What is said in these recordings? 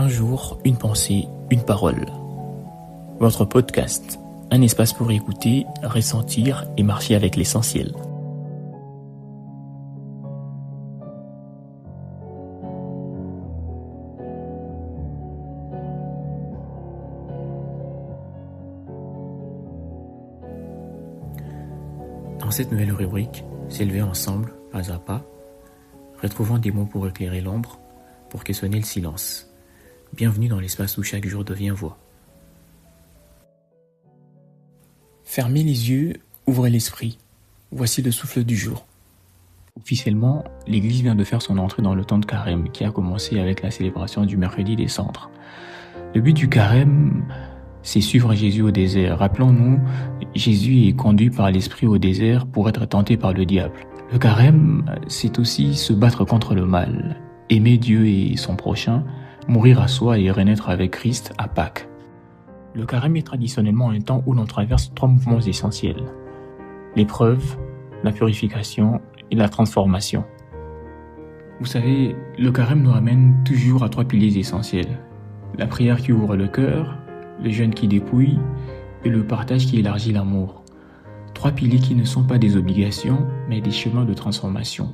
Un jour, une pensée, une parole. Votre podcast, un espace pour écouter, ressentir et marcher avec l'essentiel. Dans cette nouvelle rubrique, s'élever ensemble, pas à pas, retrouvant des mots pour éclairer l'ombre, pour questionner le silence. Bienvenue dans l'espace où chaque jour devient voix. Fermez les yeux, ouvrez l'esprit. Voici le souffle du jour. Officiellement, l'Église vient de faire son entrée dans le temps de Carême, qui a commencé avec la célébration du mercredi des Cendres. Le but du Carême, c'est suivre Jésus au désert. Rappelons-nous, Jésus est conduit par l'Esprit au désert pour être tenté par le diable. Le Carême, c'est aussi se battre contre le mal, aimer Dieu et son prochain, mourir à soi et renaître avec Christ à Pâques. Le Carême est traditionnellement un temps où l'on traverse 3 mouvements essentiels: l'épreuve, la purification et la transformation. Vous savez, le Carême nous ramène toujours à 3 piliers essentiels: la prière qui ouvre le cœur, le jeûne qui dépouille et le partage qui élargit l'amour. 3 piliers qui ne sont pas des obligations, mais des chemins de transformation.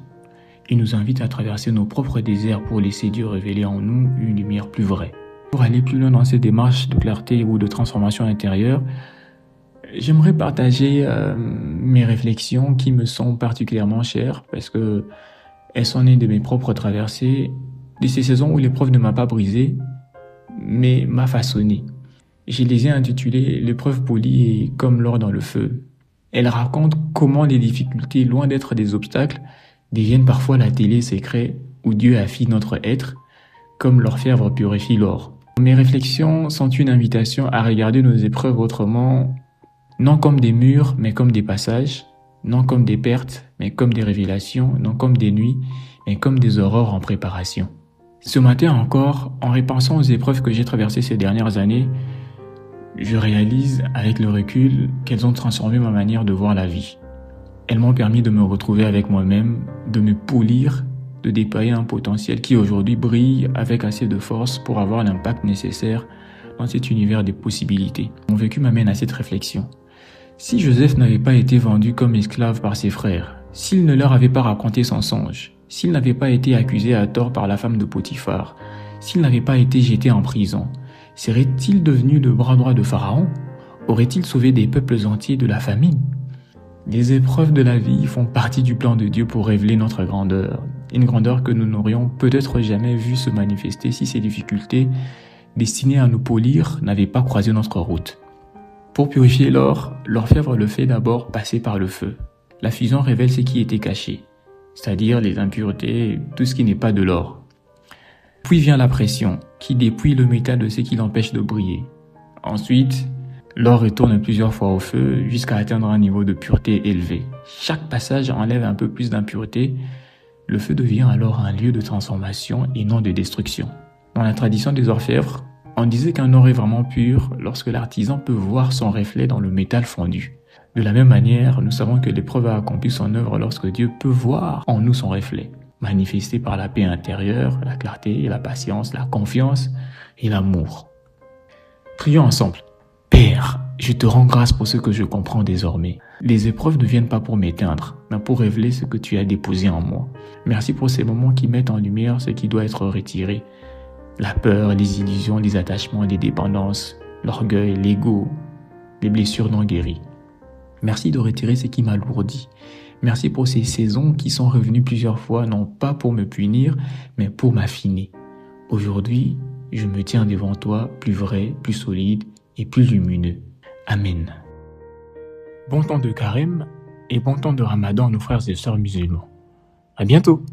Ils nous invitent à traverser nos propres déserts pour laisser Dieu révéler en nous une lumière plus vraie. Pour aller plus loin dans cette démarche de clarté ou de transformation intérieure, j'aimerais partager mes réflexions qui me sont particulièrement chères parce que elles sont nées de mes propres traversées, de ces saisons où l'épreuve ne m'a pas brisé, mais m'a façonné. Je les ai intitulées « L'épreuve polie et comme l'or dans le feu ». Elles racontent comment les difficultés, loin d'être des obstacles, deviennent parfois la télé secrète où Dieu affine notre être, comme l'orfèvre purifie l'or. Mes réflexions sont une invitation à regarder nos épreuves autrement, non comme des murs, mais comme des passages, non comme des pertes, mais comme des révélations, non comme des nuits, mais comme des aurores en préparation. Ce matin encore, en repensant aux épreuves que j'ai traversées ces dernières années, je réalise avec le recul qu'elles ont transformé ma manière de voir la vie. Elles m'ont permis de me retrouver avec moi-même, de me polir, de déployer un potentiel qui aujourd'hui brille avec assez de force pour avoir l'impact nécessaire dans cet univers des possibilités. Mon vécu m'amène à cette réflexion. Si Joseph n'avait pas été vendu comme esclave par ses frères, s'il ne leur avait pas raconté son songe, s'il n'avait pas été accusé à tort par la femme de Potiphar, s'il n'avait pas été jeté en prison, serait-il devenu le bras droit de Pharaon? Aurait-il sauvé des peuples entiers de la famine? Les épreuves de la vie font partie du plan de Dieu pour révéler notre grandeur. Une grandeur que nous n'aurions peut-être jamais vue se manifester si ces difficultés, destinées à nous polir, n'avaient pas croisé notre route. Pour purifier l'or, l'orfèvre le fait d'abord passer par le feu. La fusion révèle ce qui était caché, c'est-à-dire les impuretés, tout ce qui n'est pas de l'or. Puis vient la pression, qui dépouille le métal de ce qui l'empêche de briller. Ensuite, l'or retourne plusieurs fois au feu jusqu'à atteindre un niveau de pureté élevé. Chaque passage enlève un peu plus d'impureté. Le feu devient alors un lieu de transformation et non de destruction. Dans la tradition des orfèvres, on disait qu'un or est vraiment pur lorsque l'artisan peut voir son reflet dans le métal fondu. De la même manière, nous savons que l'épreuve a accompli son œuvre lorsque Dieu peut voir en nous son reflet, manifesté par la paix intérieure, la clarté, la patience, la confiance et l'amour. Prions ensemble. Père, je te rends grâce pour ce que je comprends désormais. Les épreuves ne viennent pas pour m'éteindre, mais pour révéler ce que tu as déposé en moi. Merci pour ces moments qui mettent en lumière ce qui doit être retiré. La peur, les illusions, les attachements, les dépendances, l'orgueil, l'ego, les blessures non guéries. Merci de retirer ce qui m'alourdit. Merci pour ces saisons qui sont revenues plusieurs fois, non pas pour me punir, mais pour m'affiner. Aujourd'hui, je me tiens devant toi plus vrai, plus solide, et plus lumineux. Amen. Bon temps de Carême et bon temps de Ramadan à nos frères et sœurs musulmans. À bientôt.